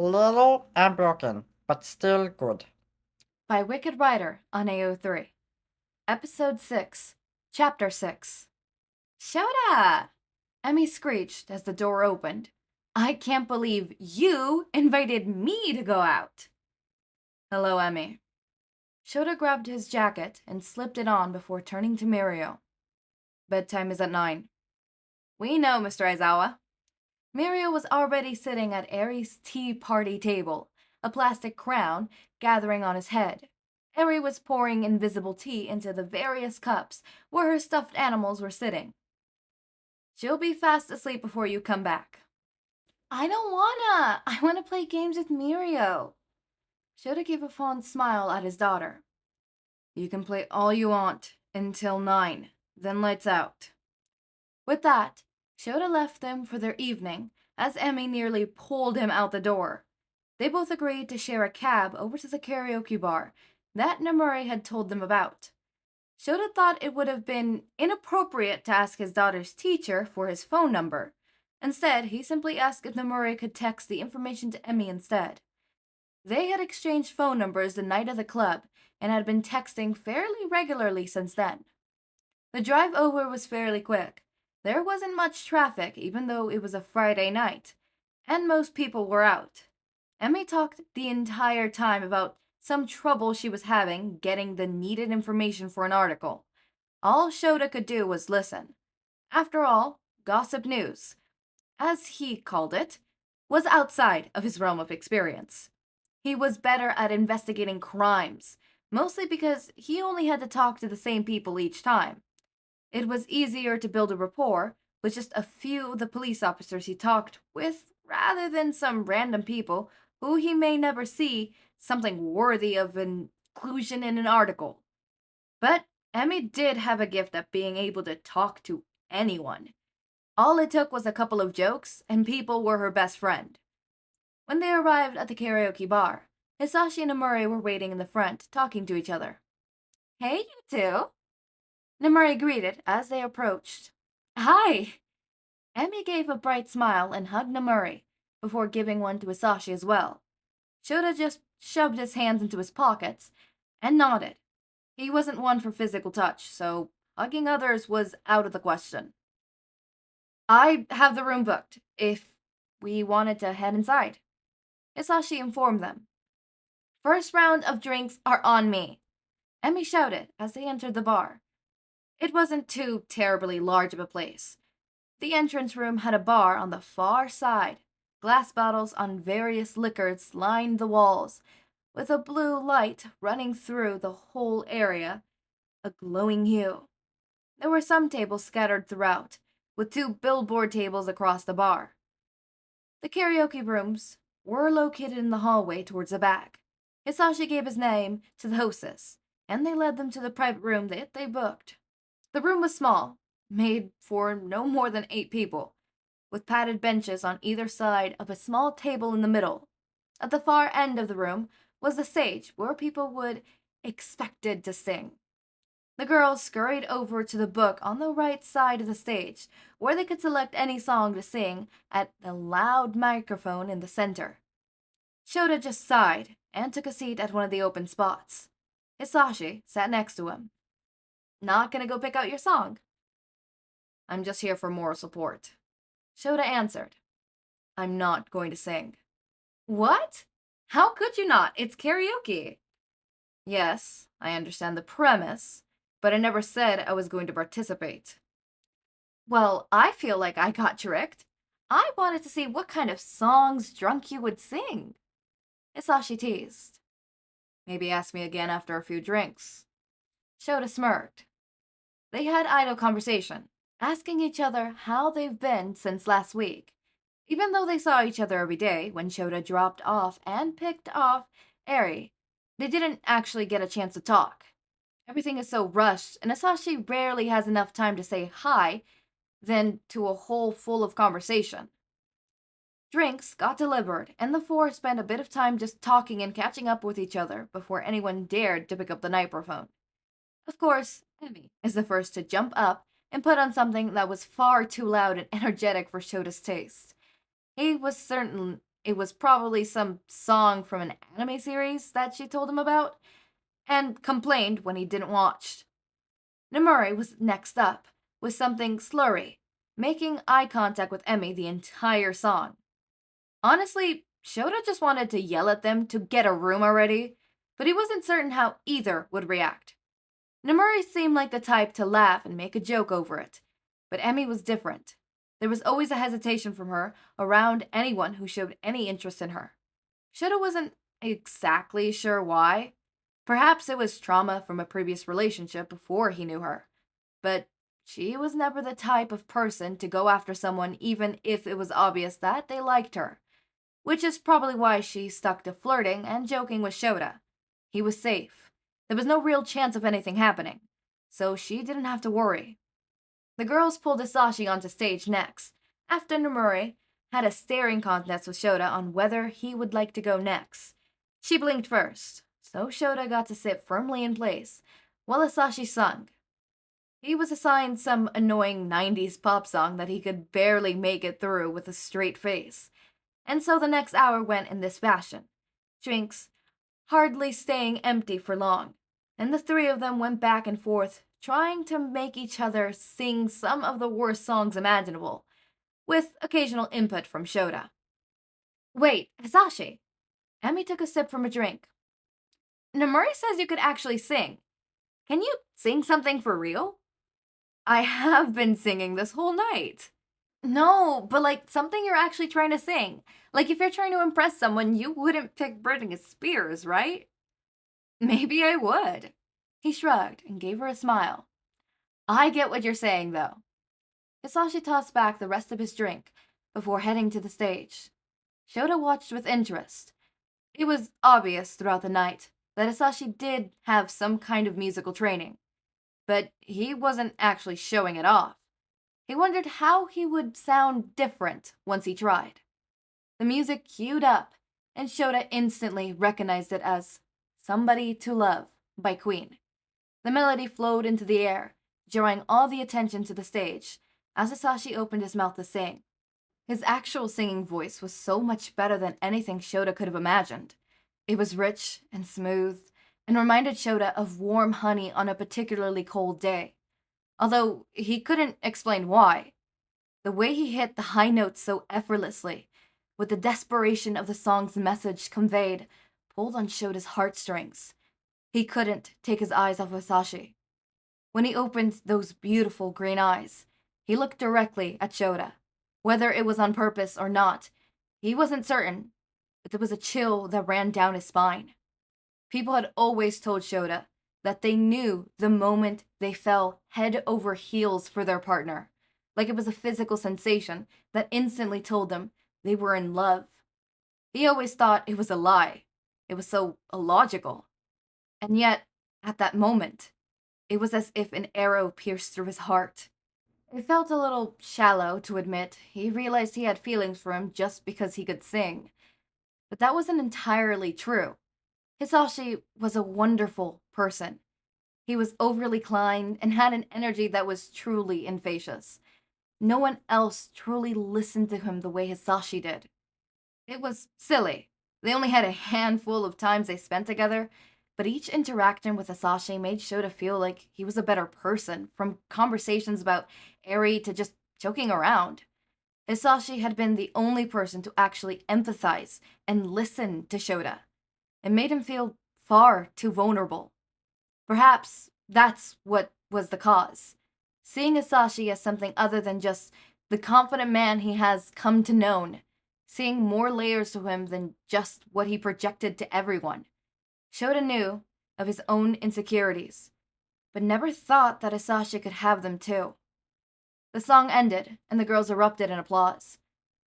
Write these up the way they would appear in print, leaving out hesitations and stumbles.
Little and broken, but still good. By Wicked Writer on AO3. Episode 6, Chapter 6. Shouta! Emmy screeched as the door opened. I can't believe you invited me to go out. Hello, Emmy. Shouta grabbed his jacket and slipped it on before turning to Mirio. Bedtime is at 9. We know, Mr. Aizawa. Mirio was already sitting at Eri's tea party table, a plastic crown gathering on his head. Eri was pouring invisible tea into the various cups where her stuffed animals were sitting. She'll be fast asleep before you come back. I don't wanna. I wanna play games with Mirio. Shouta gave a fond smile at his daughter. You can play all you want until 9, then lights out. With that, Shouta left them for their evening as Emmy nearly pulled him out the door. They both agreed to share a cab over to the karaoke bar that Namuri had told them about. Shouta thought it would have been inappropriate to ask his daughter's teacher for his phone number. Instead, he simply asked if Namuri could text the information to Emmy instead. They had exchanged phone numbers the night of the club and had been texting fairly regularly since then. The drive over was fairly quick. There wasn't much traffic, even though it was a Friday night, and most people were out. Emmy talked the entire time about some trouble she was having getting the needed information for an article. All Shouta could do was listen. After all, gossip news, as he called it, was outside of his realm of experience. He was better at investigating crimes, mostly because he only had to talk to the same people each time. It was easier to build a rapport with just a few of the police officers he talked with rather than some random people who he may never see something worthy of inclusion in an article. But Emmy did have a gift at being able to talk to anyone. All it took was a couple of jokes, and people were her best friend. When they arrived at the karaoke bar, Hisashi and Amuri were waiting in the front, talking to each other. Hey, you two! Namuri greeted as they approached. Hi! Emmy gave a bright smile and hugged Namuri, before giving one to Hisashi as well. Shouta just shoved his hands into his pockets and nodded. He wasn't one for physical touch, so hugging others was out of the question. I have the room booked, if we wanted to head inside, Hisashi informed them. First round of drinks are on me, Emmy shouted as they entered the bar. It wasn't too terribly large of a place. The entrance room had a bar on the far side. Glass bottles on various liquors lined the walls, with a blue light running through the whole area, a glowing hue. There were some tables scattered throughout, with 2 billboard tables across the bar. The karaoke rooms were located in the hallway towards the back. Hisashi gave his name to the hostess, and they led them to the private room that they booked. The room was small, made for no more than 8 people, with padded benches on either side of a small table in the middle. At the far end of the room was the stage where people would expected to sing. The girls scurried over to the book on the right side of the stage, where they could select any song to sing at the loud microphone in the center. Shouta just sighed and took a seat at one of the open spots. Hisashi sat next to him. Not gonna go pick out your song? I'm just here for moral support. Shouta answered. I'm not going to sing. What? How could you not? It's karaoke. Yes, I understand the premise, but I never said I was going to participate. Well, I feel like I got tricked. I wanted to see what kind of songs drunk you would sing. Hisashi teased. Maybe ask me again after a few drinks. Shouta smirked. They had idle conversation, asking each other how they've been since last week. Even though they saw each other every day when Shouta dropped off and picked off Eri, they didn't actually get a chance to talk. Everything is so rushed, and Asashi rarely has enough time to say hi than to a hole full of conversation. Drinks got delivered, and the four spent a bit of time just talking and catching up with each other before anyone dared to pick up the microphone. Of course, Emmy is the first to jump up and put on something that was far too loud and energetic for Shota's taste. He was certain it was probably some song from an anime series that she told him about, and complained when he didn't watch. Nemuri was next up, with something slurry, making eye contact with Emmy the entire song. Honestly, Shouta just wanted to yell at them to get a room already, but he wasn't certain how either would react. Nemuri seemed like the type to laugh and make a joke over it, but Emmy was different. There was always a hesitation from her around anyone who showed any interest in her. Shouta wasn't exactly sure why. Perhaps it was trauma from a previous relationship before he knew her, but she was never the type of person to go after someone even if it was obvious that they liked her, which is probably why she stuck to flirting and joking with Shouta. He was safe. There was no real chance of anything happening, so she didn't have to worry. The girls pulled Hizashi onto stage next, after Nomuri had a staring contest with Shouta on whether he would like to go next. She blinked first, so Shouta got to sit firmly in place, while Hizashi sung. He was assigned some annoying 90s pop song that he could barely make it through with a straight face, and so the next hour went in this fashion. Drinks hardly staying empty for long, and the three of them went back and forth, trying to make each other sing some of the worst songs imaginable, with occasional input from Shouta. Wait, Hizashi! Emmy took a sip from a drink. Nomuri says you could actually sing. Can you sing something for real? I have been singing this whole night. No, but like something you're actually trying to sing. Like if you're trying to impress someone, you wouldn't pick Britney Spears, right? Maybe I would. He shrugged and gave her a smile. I get what you're saying, though. Hisashi tossed back the rest of his drink before heading to the stage. Shouta watched with interest. It was obvious throughout the night that Hisashi did have some kind of musical training, but he wasn't actually showing it off. He wondered how he would sound different once he tried. The music queued up, and Shouta instantly recognized it as Somebody to Love by Queen. The melody flowed into the air, drawing all the attention to the stage, as Hisashi opened his mouth to sing. His actual singing voice was so much better than anything Shouta could have imagined. It was rich and smooth, and reminded Shouta of warm honey on a particularly cold day. Although he couldn't explain why. The way he hit the high notes so effortlessly, with the desperation of the song's message conveyed, pulled on Shota's heartstrings. He couldn't take his eyes off Hisashi. When he opened those beautiful green eyes, he looked directly at Shouta. Whether it was on purpose or not, he wasn't certain, but there was a chill that ran down his spine. People had always told Shouta that they knew the moment they fell head over heels for their partner, like it was a physical sensation that instantly told them they were in love. He always thought it was a lie. It was so illogical. And yet, at that moment, it was as if an arrow pierced through his heart. It felt a little shallow to admit. He realized he had feelings for him just because he could sing. But that wasn't entirely true. Hisashi was a wonderful person. He was overly kind and had an energy that was truly infectious. No one else truly listened to him the way Hisashi did. It was silly. They only had a handful of times they spent together, but each interaction with Hisashi made Shouta feel like he was a better person, from conversations about Eri to just joking around. Hisashi had been the only person to actually empathize and listen to Shouta. It made him feel far too vulnerable. Perhaps that's what was the cause. Seeing Hisashi as something other than just the confident man he has come to know, seeing more layers to him than just what he projected to everyone. Shouta knew of his own insecurities, but never thought that Hisashi could have them too. The song ended, and the girls erupted in applause.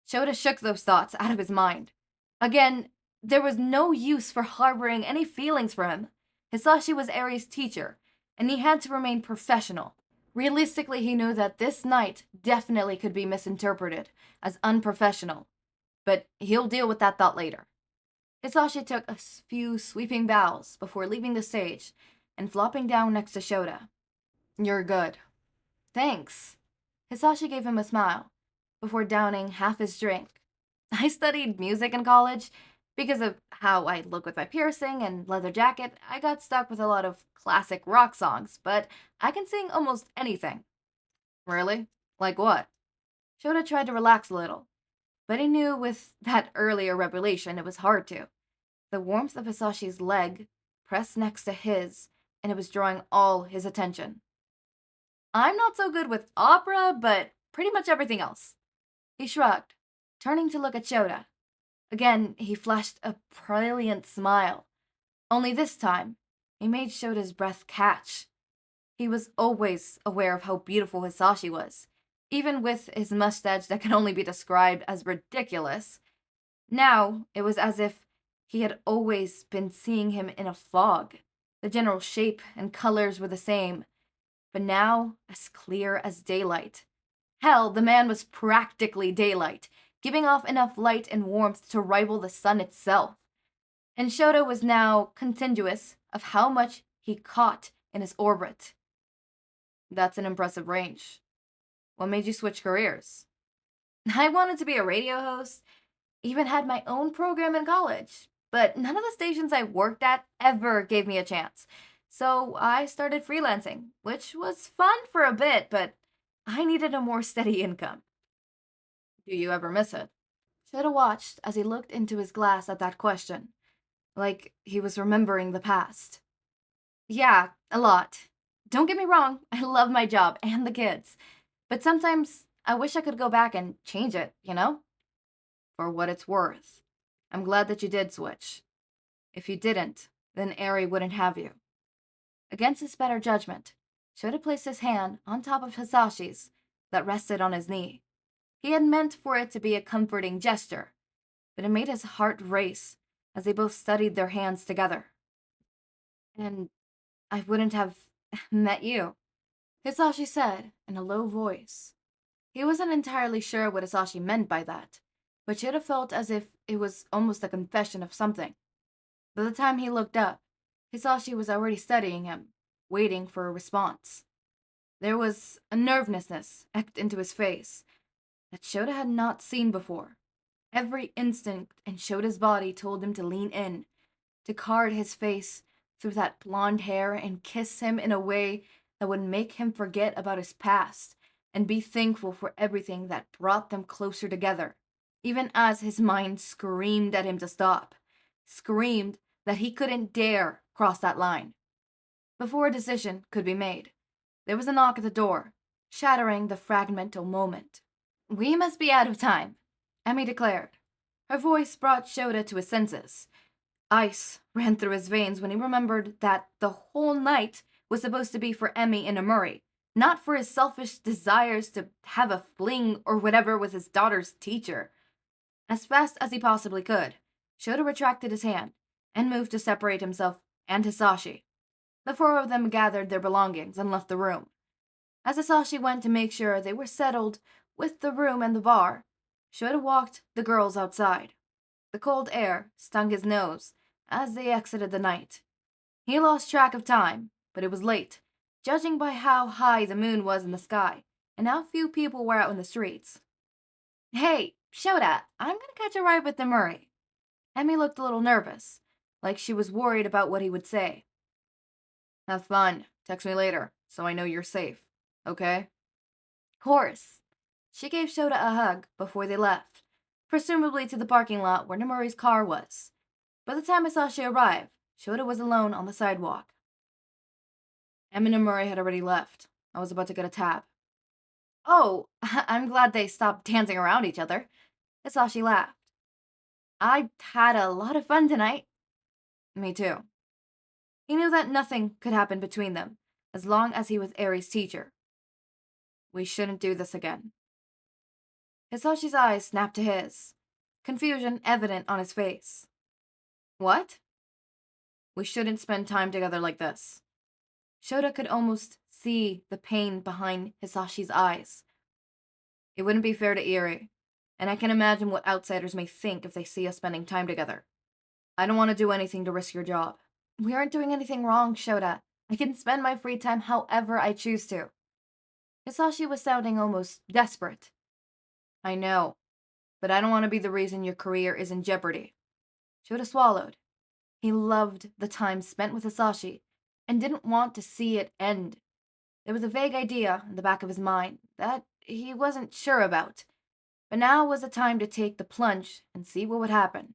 Shouta shook those thoughts out of his mind. Again, there was no use for harboring any feelings for him. Hisashi was Eri's teacher, and he had to remain professional. Realistically, he knew that this night definitely could be misinterpreted as unprofessional, but he'll deal with that thought later. Hisashi took a few sweeping bows before leaving the stage and flopping down next to Shouta. You're good. Thanks. Hisashi gave him a smile before downing half his drink. I studied music in college. Because of how I look with my piercing and leather jacket, I got stuck with a lot of classic rock songs, but I can sing almost anything. Really? Like what? Shouta tried to relax a little, but he knew with that earlier revelation it was hard to. The warmth of Hisashi's leg pressed next to his, and it was drawing all his attention. I'm not so good with opera, but pretty much everything else. He shrugged, turning to look at Shouta. Again, he flashed a brilliant smile. Only this time, he made Shota's breath catch. He was always aware of how beautiful Hisashi was, even with his mustache that can only be described as ridiculous. Now, it was as if he had always been seeing him in a fog. The general shape and colors were the same, but now as clear as daylight. Hell, the man was practically daylight, giving off enough light and warmth to rival the sun itself. And Shouta was now contiguous of how much he caught in his orbit. That's an impressive range. What made you switch careers? I wanted to be a radio host, even had my own program in college, but none of the stations I worked at ever gave me a chance. So I started freelancing, which was fun for a bit, but I needed a more steady income. Do you ever miss it? Shouta watched as he looked into his glass at that question, like he was remembering the past. Yeah, a lot. Don't get me wrong, I love my job and the kids. But sometimes I wish I could go back and change it, you know? For what it's worth. I'm glad that you did switch. If you didn't, then Eri wouldn't have you. Against his better judgment, Shouta placed his hand on top of Hisashi's that rested on his knee. He had meant for it to be a comforting gesture, but it made his heart race as they both studied their hands together. And I wouldn't have met you, Hisashi said in a low voice. He wasn't entirely sure what Hisashi meant by that, but Shouta felt as if it was almost a confession of something. By the time he looked up, Hisashi was already studying him, waiting for a response. There was a nervousness etched into his face that Shouta had not seen before. Every instinct in Shota's body told him to lean in, to card his face through that blonde hair and kiss him in a way that would make him forget about his past and be thankful for everything that brought them closer together, even as his mind screamed at him to stop, screamed that he couldn't dare cross that line. Before a decision could be made, there was a knock at the door, shattering the fragmental moment. We must be out of time, Emmy declared. Her voice brought Shouta to his senses. Ice ran through his veins when he remembered that the whole night was supposed to be for Emmy and Amuri, not for his selfish desires to have a fling or whatever with his daughter's teacher. As fast as he possibly could, Shouta retracted his hand and moved to separate himself and Hisashi. The four of them gathered their belongings and left the room. As Hisashi went to make sure they were settled with the room and the bar, Shouta walked the girls outside. The cold air stung his nose as they exited the night. He lost track of time, but it was late, judging by how high the moon was in the sky and how few people were out in the streets. Hey, Shouta, I'm gonna catch a ride with the Murray. Emmy looked a little nervous, like she was worried about what he would say. Have fun. Text me later, so I know you're safe. Okay? Course. She gave Shouta a hug before they left, presumably to the parking lot where Namuri's car was. By the time Hisashi arrived, Shouta was alone on the sidewalk. Em and Namuri had already left. I was about to get a tab. Oh, I'm glad they stopped dancing around each other. Hisashi laughed. I had a lot of fun tonight. Me too. He knew that nothing could happen between them, as long as he was Eri's teacher. We shouldn't do this again. Hisashi's eyes snapped to his, confusion evident on his face. What? We shouldn't spend time together like this. Shouta could almost see the pain behind Hisashi's eyes. It wouldn't be fair to Eri, and I can imagine what outsiders may think if they see us spending time together. I don't want to do anything to risk your job. We aren't doing anything wrong, Shouta. I can spend my free time however I choose to. Hisashi was sounding almost desperate. I know. but I don't want to be the reason your career is in jeopardy. Shouta swallowed. He loved the time spent with Hizashi and didn't want to see it end. There was a vague idea in the back of his mind that he wasn't sure about, but now was the time to take the plunge and see what would happen.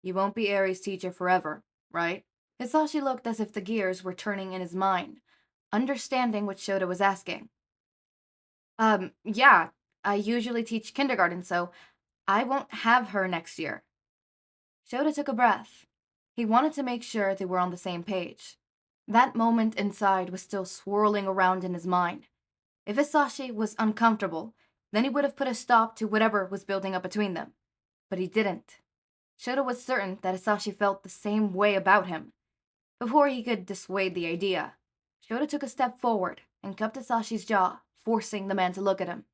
You won't be Eri's teacher forever, right? Hizashi looked as if the gears were turning in his mind, understanding what Shouta was asking. Yeah, I usually teach kindergarten, so I won't have her next year. Shouta took a breath. He wanted to make sure they were on the same page. That moment inside was still swirling around in his mind. If Hizashi was uncomfortable, then he would have put a stop to whatever was building up between them. But he didn't. Shouta was certain that Hizashi felt the same way about him. Before he could dissuade the idea, Shouta took a step forward and cupped Hisashi's jaw, forcing the man to look at him.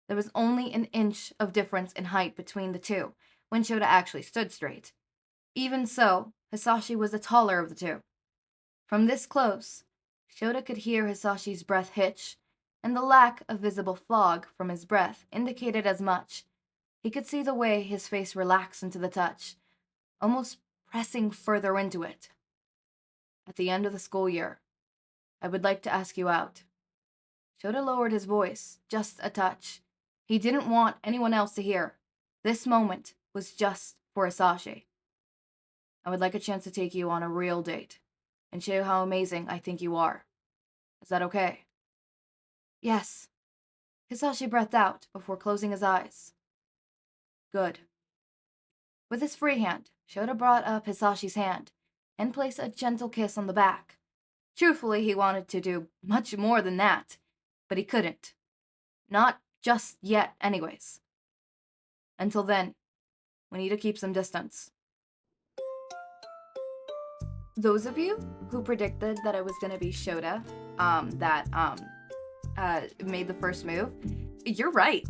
There was only an inch of difference in height between the two when Shouta actually stood straight. Even so, Hizashi was the taller of the two. From this close, Shouta could hear Hisashi's breath hitch, and the lack of visible fog from his breath indicated as much. He could see the way his face relaxed into the touch, almost pressing further into it. At the end of the school year, I would like to ask you out. Shouta lowered his voice, just a touch. He didn't want anyone else to hear. This moment was just for Hizashi. I would like a chance to take you on a real date and show you how amazing I think you are. Is that okay? Yes. Hizashi breathed out before closing his eyes. Good. With his free hand, Shouta brought up Hisashi's hand and placed a gentle kiss on the back. Truthfully, he wanted to do much more than that, but he couldn't. Not just yet, anyways. Until then, we need to keep some distance. Those of you who predicted that it was gonna be Shouta, that made the first move, you're right.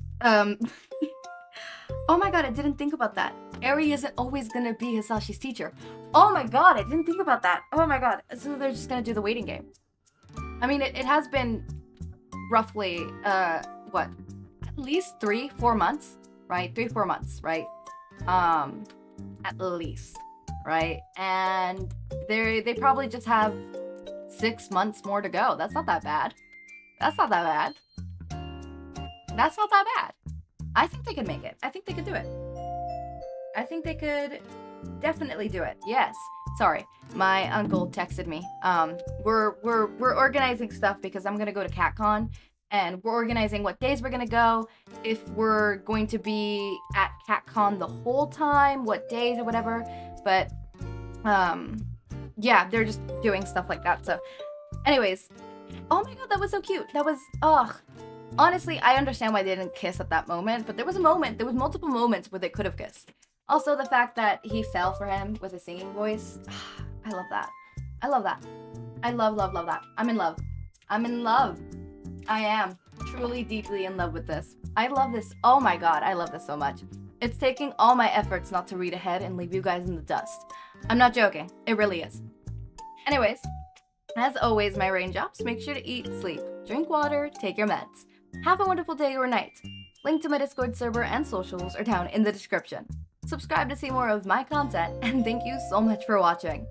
Oh my god, I didn't think about that. Eri isn't always gonna be Hisashi's teacher. Oh my god, I didn't think about that. Oh my god. So they're just gonna do the waiting game. I mean, it has been roughly, what? At least 3-4 months, right? 3-4 months, right? At least, right? And they probably just have 6 months more to go. That's not that bad. That's not that bad. That's not that bad. I think they could make it. I think they could do it. I think they could definitely do it. Yes. Sorry, my uncle texted me. We're organizing stuff because I'm gonna go to CatCon, and we're organizing what days we're gonna go, if we're going to be at CatCon the whole time, what days or whatever. But yeah, they're just doing stuff like that. So, anyways, oh my god, that was so cute. That was honestly, I understand why they didn't kiss at that moment, but there was multiple moments where they could have kissed. Also, the fact that he fell for him with a singing voice. I love that. I love that. I love that. I'm in love. I'm in love. I am truly, deeply in love with this. I love this. Oh my god, I love this so much. It's taking all my efforts not to read ahead and leave you guys in the dust. I'm not joking. It really is. Anyways, as always, my raindrops, make sure to eat, sleep, drink water, take your meds. Have a wonderful day or night. Link to my Discord server and socials are down in the description. Subscribe to see more of my content, and thank you so much for watching.